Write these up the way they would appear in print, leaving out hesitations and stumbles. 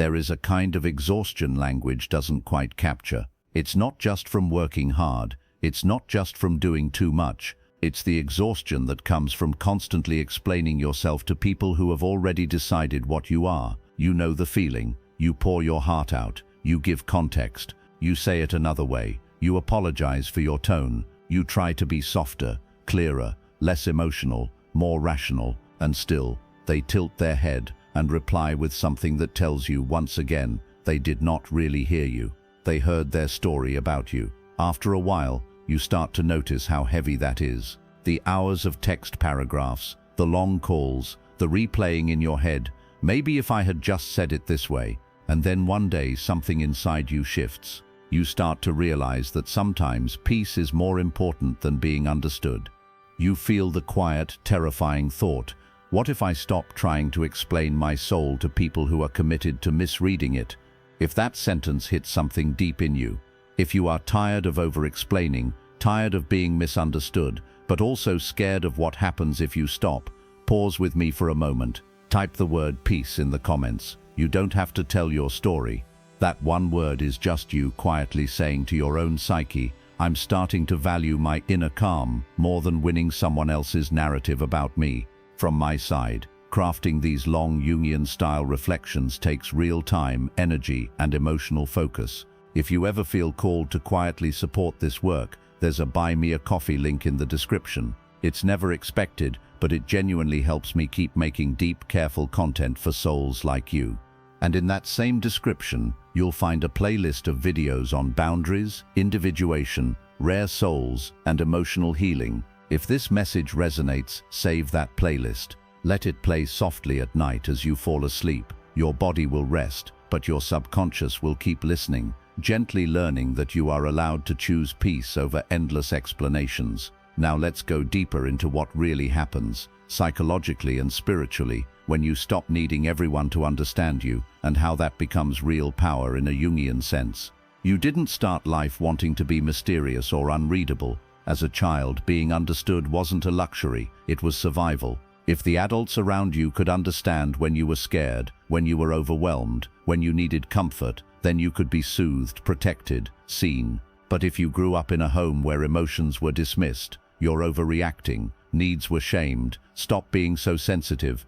there is a kind of exhaustion language doesn't quite capture. It's not just from working hard, it's not just from doing too much, it's the exhaustion that comes from constantly explaining yourself to people who have already decided what you are. You know the feeling, you pour your heart out, you give context, you say it another way, you apologize for your tone, you try to be softer, clearer, less emotional, more rational, and still, they tilt their head and reply with something that tells you once again they did not really hear you. They heard their story about you. After a while, you start to notice how heavy that is. The hours of text paragraphs, the long calls, the replaying in your head, maybe if I had just said it this way, and then one day something inside you shifts. You start to realize that sometimes peace is more important than being understood. You feel the quiet, terrifying thought, what if I stop trying to explain my soul to people who are committed to misreading it? If that sentence hits something deep in you, if you are tired of over-explaining, tired of being misunderstood, but also scared of what happens if you stop, pause with me for a moment. Type the word peace in the comments. You don't have to tell your story. That one word is just you quietly saying to your own psyche, I'm starting to value my inner calm more than winning someone else's narrative about me. From my side, crafting these long Jungian-style reflections takes real time, energy, and emotional focus. If you ever feel called to quietly support this work, there's a Buy Me a Coffee link in the description. It's never expected, but it genuinely helps me keep making deep, careful content for souls like you. And in that same description, you'll find a playlist of videos on boundaries, individuation, rare souls, and emotional healing. If this message resonates, save that playlist. Let it play softly at night as you fall asleep. Your body will rest, but your subconscious will keep listening, gently learning that you are allowed to choose peace over endless explanations. Now let's go deeper into what really happens, psychologically and spiritually, when you stop needing everyone to understand you, and how that becomes real power in a Jungian sense. You didn't start life wanting to be mysterious or unreadable. As a child, being understood wasn't a luxury, it was survival. If the adults around you could understand when you were scared, when you were overwhelmed, when you needed comfort, then you could be soothed, protected, seen. But if you grew up in a home where emotions were dismissed, you're overreacting, needs were shamed, stop being so sensitive,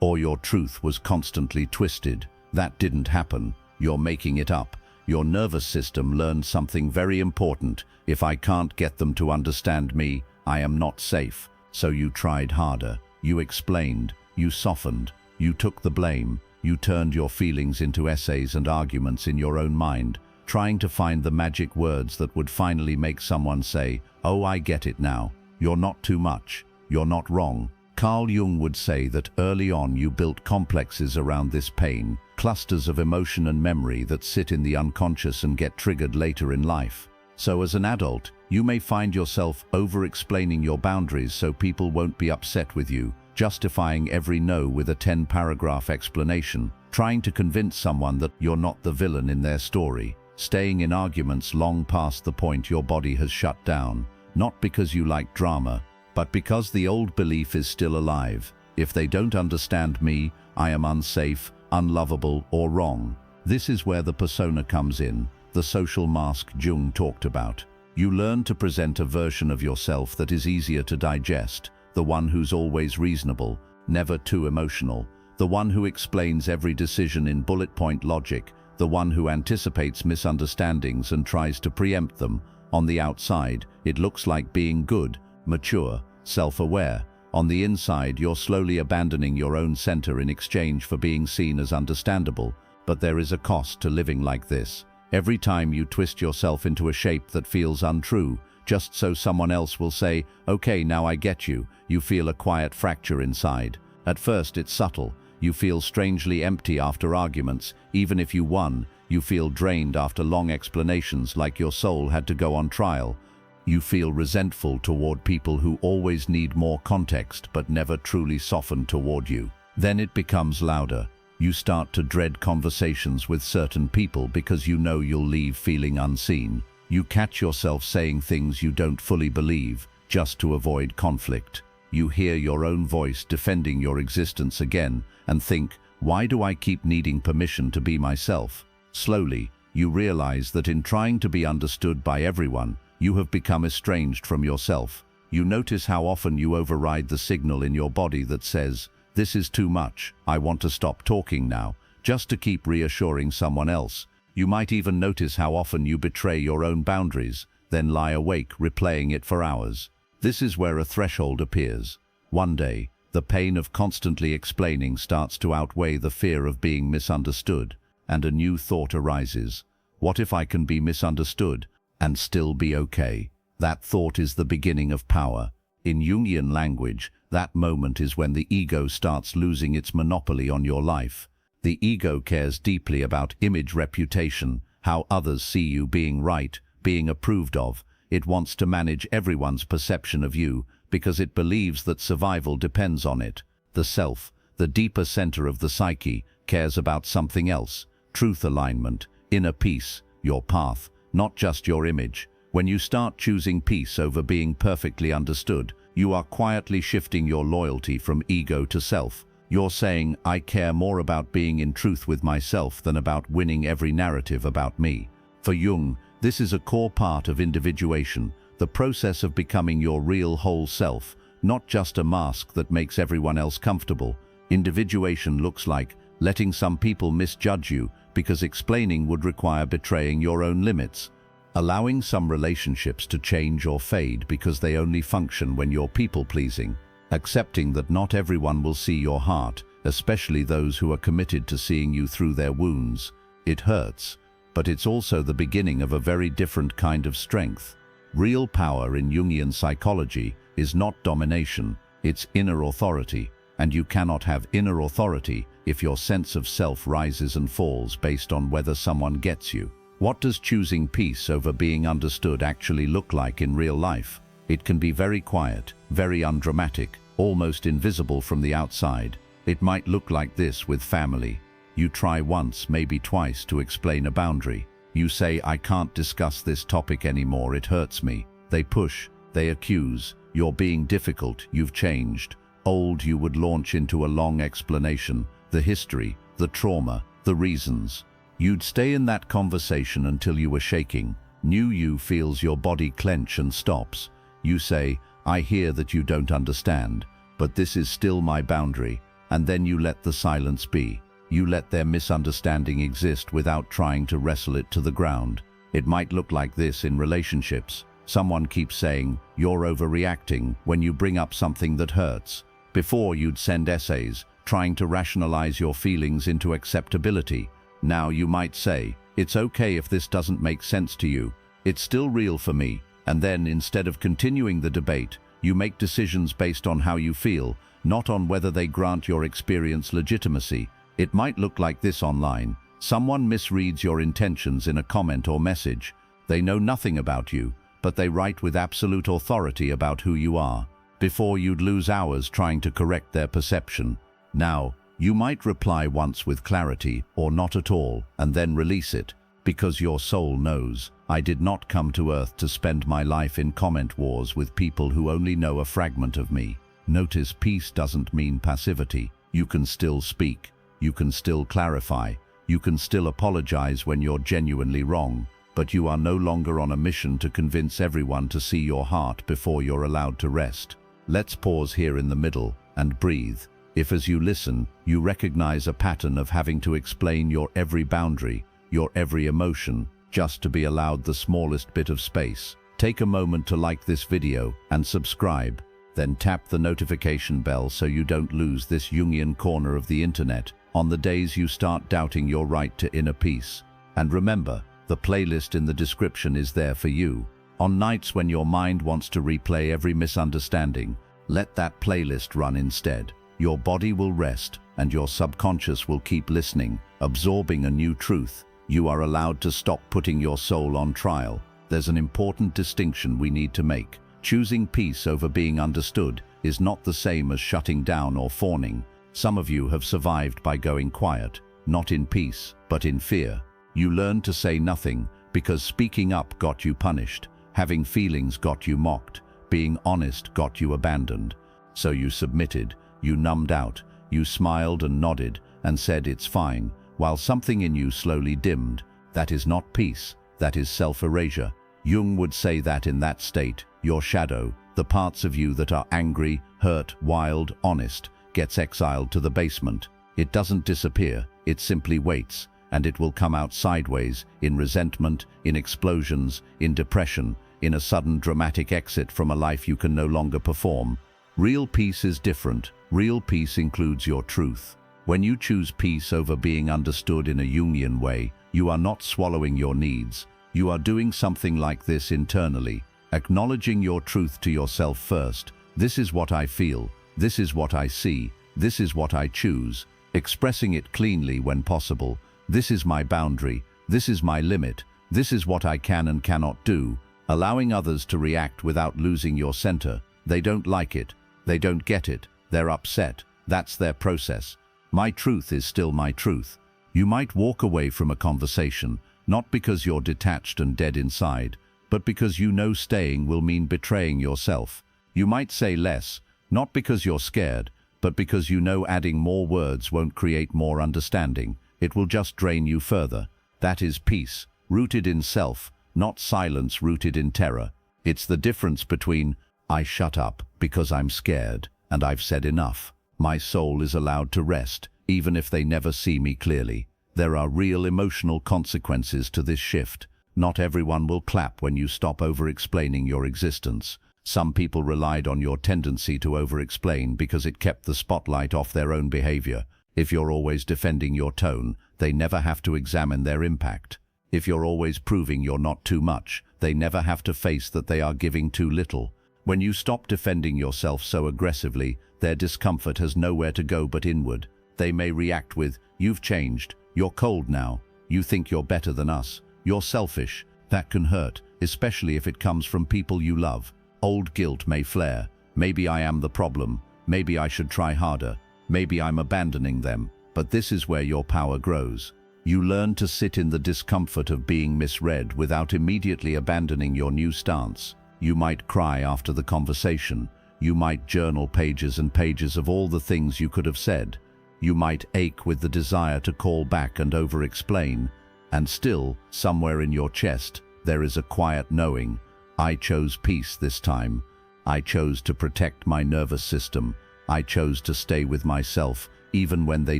or your truth was constantly twisted, that didn't happen. You're making it up. Your nervous system learned something very important. If I can't get them to understand me, I am not safe. So you tried harder. You explained. You softened. You took the blame. You turned your feelings into essays and arguments in your own mind, trying to find the magic words that would finally make someone say, "Oh, I get it now. You're not too much. You're not wrong." Carl Jung would say that early on you built complexes around this pain, clusters of emotion and memory that sit in the unconscious and get triggered later in life. So as an adult, you may find yourself over-explaining your boundaries so people won't be upset with you, justifying every no with a 10-paragraph explanation, trying to convince someone that you're not the villain in their story, staying in arguments long past the point your body has shut down, not because you like drama, but because the old belief is still alive. If they don't understand me, I am unsafe, unlovable, or wrong. This is where the persona comes in, the social mask Jung talked about. You learn to present a version of yourself that is easier to digest, the one who's always reasonable, never too emotional, the one who explains every decision in bullet point logic, the one who anticipates misunderstandings and tries to preempt them. On the outside, it looks like being good, mature, self-aware. On the inside, you're slowly abandoning your own center in exchange for being seen as understandable. But there is a cost to living like this. Every time you twist yourself into a shape that feels untrue, just so someone else will say, "Okay, now I get you," you feel a quiet fracture inside. At first, it's subtle. You feel strangely empty after arguments. Even if you won, you feel drained after long explanations, like your soul had to go on trial. You feel resentful toward people who always need more context but never truly soften toward you. Then it becomes louder. You start to dread conversations with certain people because you know you'll leave feeling unseen. You catch yourself saying things you don't fully believe, just to avoid conflict. You hear your own voice defending your existence again and think, Why do I keep needing permission to be myself? Slowly, you realize that in trying to be understood by everyone, you have become estranged from yourself. You notice how often you override the signal in your body that says, "This is too much, I want to stop talking now," just to keep reassuring someone else. You might even notice how often you betray your own boundaries, then lie awake replaying it for hours. This is where a threshold appears. One day, the pain of constantly explaining starts to outweigh the fear of being misunderstood, and a new thought arises. What if I can be misunderstood and still be okay? That thought is the beginning of power. In Jungian language, that moment is when the ego starts losing its monopoly on your life. The ego cares deeply about image reputation, how others see you being right, being approved of. It wants to manage everyone's perception of you because it believes that survival depends on it. The self, the deeper center of the psyche, cares about something else: truth alignment, inner peace, your path, not just your image. When you start choosing peace over being perfectly understood, you are quietly shifting your loyalty from ego to self. You're saying, "I care more about being in truth with myself than about winning every narrative about me." For Jung, this is a core part of individuation, the process of becoming your real whole self, not just a mask that makes everyone else comfortable. Individuation looks like letting some people misjudge you because explaining would require betraying your own limits. Allowing some relationships to change or fade because they only function when you're people-pleasing. Accepting that not everyone will see your heart, especially those who are committed to seeing you through their wounds. It hurts, but it's also the beginning of a very different kind of strength. Real power in Jungian psychology is not domination, it's inner authority, and you cannot have inner authority if your sense of self rises and falls based on whether someone gets you. What does choosing peace over being understood actually look like in real life? It can be very quiet, very undramatic, almost invisible from the outside. It might look like this with family. You try once, maybe twice, to explain a boundary. You say, "I can't discuss this topic anymore, it hurts me." They push, they accuse. "You're being difficult, you've changed." Old, you would launch into a long explanation, the history, the trauma, the reasons. You'd stay in that conversation until you were shaking. New you feels your body clench and stops. You say, "I hear that you don't understand, but this is still my boundary," and then you let the silence be. You let their misunderstanding exist without trying to wrestle it to the ground. It might look like this in relationships. Someone keeps saying, "You're overreacting," when you bring up something that hurts. Before, you'd send essays, trying to rationalize your feelings into acceptability. Now you might say, "It's okay if this doesn't make sense to you. It's still real for me." And then, instead of continuing the debate, you make decisions based on how you feel, not on whether they grant your experience legitimacy. It might look like this online. Someone misreads your intentions in a comment or message. They know nothing about you, but they write with absolute authority about who you are. Before, you'd lose hours trying to correct their perception. Now, you might reply once with clarity or not at all, and then release it, because your soul knows, "I did not come to Earth to spend my life in comment wars with people who only know a fragment of me." Notice, peace doesn't mean passivity. You can still speak, you can still clarify, you can still apologize when you're genuinely wrong, but you are no longer on a mission to convince everyone to see your heart before you're allowed to rest. Let's pause here in the middle and breathe. If as you listen, you recognize a pattern of having to explain your every boundary, your every emotion, just to be allowed the smallest bit of space, take a moment to like this video and subscribe. Then tap the notification bell so you don't lose this Jungian corner of the internet on the days you start doubting your right to inner peace. And remember, the playlist in the description is there for you. On nights when your mind wants to replay every misunderstanding, let that playlist run instead. Your body will rest, and your subconscious will keep listening, absorbing a new truth. You are allowed to stop putting your soul on trial. There's an important distinction we need to make. Choosing peace over being understood is not the same as shutting down or fawning. Some of you have survived by going quiet, not in peace, but in fear. You learned to say nothing because speaking up got you punished, having feelings got you mocked, being honest got you abandoned. So you submitted, you numbed out, you smiled and nodded, and said it's fine, while something in you slowly dimmed. That is not peace, that is self-erasure. Jung would say that in that state, your shadow, the parts of you that are angry, hurt, wild, honest, gets exiled to the basement. It doesn't disappear, it simply waits, and it will come out sideways, in resentment, in explosions, in depression, in a sudden dramatic exit from a life you can no longer perform. Real peace is different. Real peace includes your truth. When you choose peace over being understood in a Jungian way, you are not swallowing your needs. You are doing something like this internally, acknowledging your truth to yourself first. This is what I feel. This is what I see. This is what I choose. Expressing it cleanly when possible. This is my boundary. This is my limit. This is what I can and cannot do. Allowing others to react without losing your center. They don't like it. They don't get it. They're upset. That's their process. My truth is still my truth. You might walk away from a conversation, not because you're detached and dead inside, but because you know staying will mean betraying yourself. You might say less, not because you're scared, but because you know adding more words won't create more understanding. It will just drain you further. That is peace, rooted in self, not silence rooted in terror. It's the difference between, I shut up because I'm scared, and I've said enough. My soul is allowed to rest, even if they never see me clearly. There are real emotional consequences to this shift. Not everyone will clap when you stop over-explaining your existence. Some people relied on your tendency to over-explain because it kept the spotlight off their own behavior. If you're always defending your tone, they never have to examine their impact. If you're always proving you're not too much, they never have to face that they are giving too little. When you stop defending yourself so aggressively, their discomfort has nowhere to go but inward. They may react with, "You've changed. You're cold now. You think you're better than us. You're selfish." That can hurt, especially if it comes from people you love. Old guilt may flare. Maybe I am the problem. Maybe I should try harder. Maybe I'm abandoning them. But this is where your power grows. You learn to sit in the discomfort of being misread without immediately abandoning your new stance. You might cry after the conversation. You might journal pages and pages of all the things you could have said. You might ache with the desire to call back and over-explain. And still, somewhere in your chest, there is a quiet knowing. I chose peace this time. I chose to protect my nervous system. I chose to stay with myself, even when they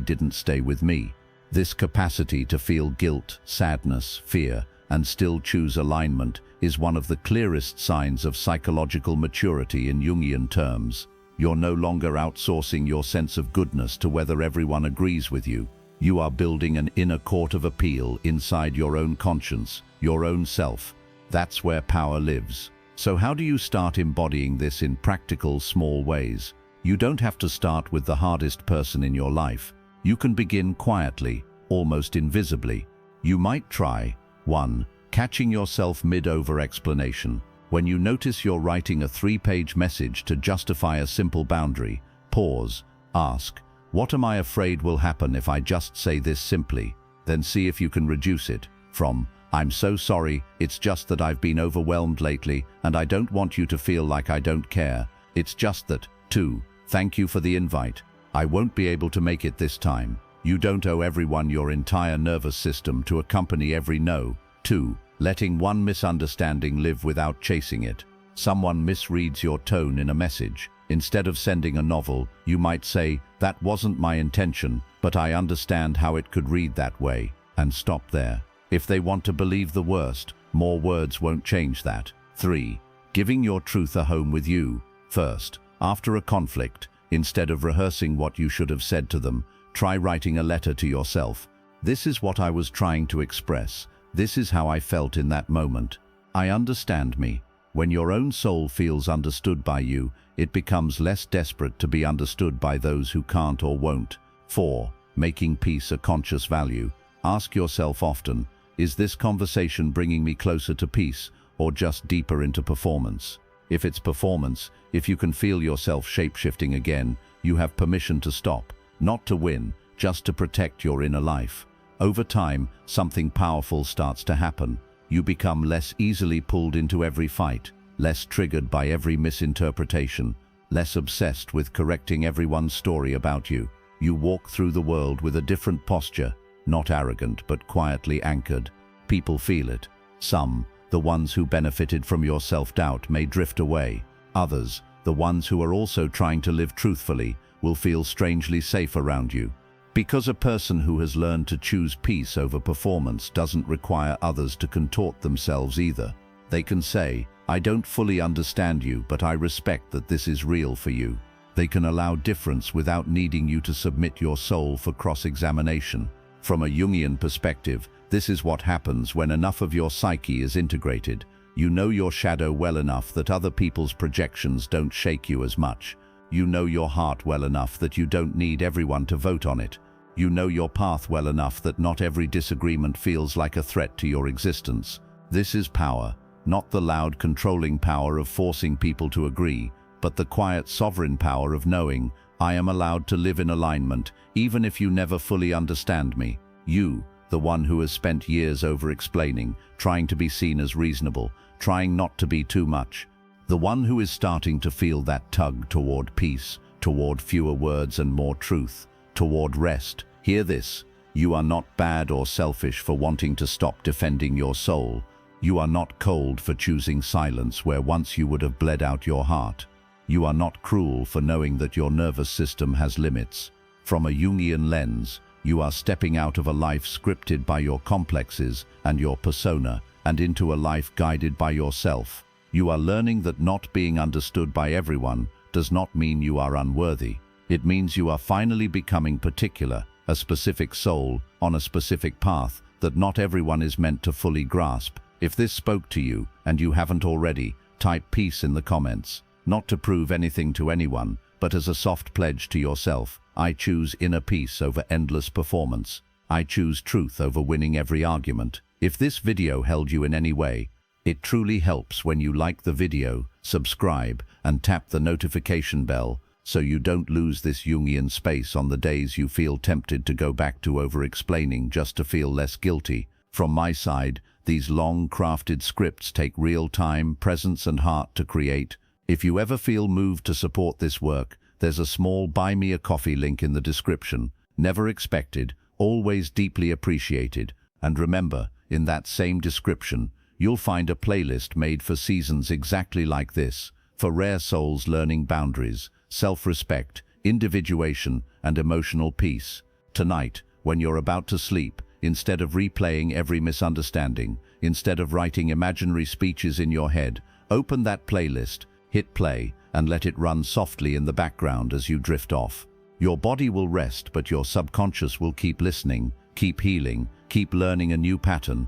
didn't stay with me. This capacity to feel guilt, sadness, fear, and still choose alignment is one of the clearest signs of psychological maturity in Jungian terms. You're no longer outsourcing your sense of goodness to whether everyone agrees with you. You are building an inner court of appeal inside your own conscience, your own self. That's where power lives. So how do you start embodying this in practical, small ways? You don't have to start with the hardest person in your life. You can begin quietly, almost invisibly. You might try 1. Catching yourself mid-over-explanation. When you notice you're writing a 3-page message to justify a simple boundary, pause, ask, what am I afraid will happen if I just say this simply? Then see if you can reduce it from, I'm so sorry, it's just that I've been overwhelmed lately and I don't want you to feel like I don't care. It's just that, 2. Thank you for the invite. I won't be able to make it this time. You don't owe everyone your entire nervous system to accompany every no. 2. Letting one misunderstanding live without chasing it. Someone misreads your tone in a message. Instead of sending a novel, you might say, that wasn't my intention, but I understand how it could read that way, and stop there. If they want to believe the worst, more words won't change that. 3. Giving your truth a home with you. First, after a conflict, instead of rehearsing what you should have said to them, try writing a letter to yourself. This is what I was trying to express. This is how I felt in that moment. I understand me. When your own soul feels understood by you, it becomes less desperate to be understood by those who can't or won't. 4. Making peace a conscious value. Ask yourself often, is this conversation bringing me closer to peace or just deeper into performance? If it's performance, if you can feel yourself shape-shifting again, you have permission to stop, not to win, just to protect your inner life. Over time, something powerful starts to happen. You become less easily pulled into every fight, less triggered by every misinterpretation, less obsessed with correcting everyone's story about you. You walk through the world with a different posture, not arrogant but quietly anchored. People feel it. Some, the ones who benefited from your self-doubt, may drift away. Others, the ones who are also trying to live truthfully, will feel strangely safe around you. Because a person who has learned to choose peace over performance doesn't require others to contort themselves either. They can say, "I don't fully understand you, but I respect that this is real for you." They can allow difference without needing you to submit your soul for cross-examination. From a Jungian perspective, this is what happens when enough of your psyche is integrated. You know your shadow well enough that other people's projections don't shake you as much. You know your heart well enough that you don't need everyone to vote on it. You know your path well enough that not every disagreement feels like a threat to your existence. This is power, not the loud, controlling power of forcing people to agree, but the quiet, sovereign power of knowing, "I am allowed to live in alignment, even if you never fully understand me." You, the one who has spent years over-explaining, trying to be seen as reasonable, trying not to be too much. The one who is starting to feel that tug toward peace, toward fewer words and more truth, toward rest. Hear this: you are not bad or selfish for wanting to stop defending your soul. You are not cold for choosing silence where once you would have bled out your heart. You are not cruel for knowing that your nervous system has limits. From a Jungian lens, you are stepping out of a life scripted by your complexes and your persona and into a life guided by yourself. You are learning that not being understood by everyone does not mean you are unworthy. It means you are finally becoming particular, a specific soul on a specific path that not everyone is meant to fully grasp. If this spoke to you, and you haven't already, type peace in the comments. Not to prove anything to anyone, but as a soft pledge to yourself. I choose inner peace over endless performance. I choose truth over winning every argument. If this video held you in any way, it truly helps when you like the video, subscribe, and tap the notification bell so you don't lose this Jungian space on the days you feel tempted to go back to over-explaining just to feel less guilty. From my side, these long-crafted scripts take real time, presence, and heart to create. If you ever feel moved to support this work, there's a small Buy Me a Coffee link in the description. Never expected, always deeply appreciated. And remember, in that same description, you'll find a playlist made for seasons exactly like this, for rare souls learning boundaries, self-respect, individuation, and emotional peace. Tonight, when you're about to sleep, instead of replaying every misunderstanding, instead of writing imaginary speeches in your head, open that playlist, hit play, and let it run softly in the background as you drift off. Your body will rest, but your subconscious will keep listening, keep healing, keep learning a new pattern.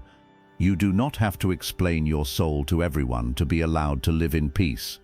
You do not have to explain your soul to everyone to be allowed to live in peace.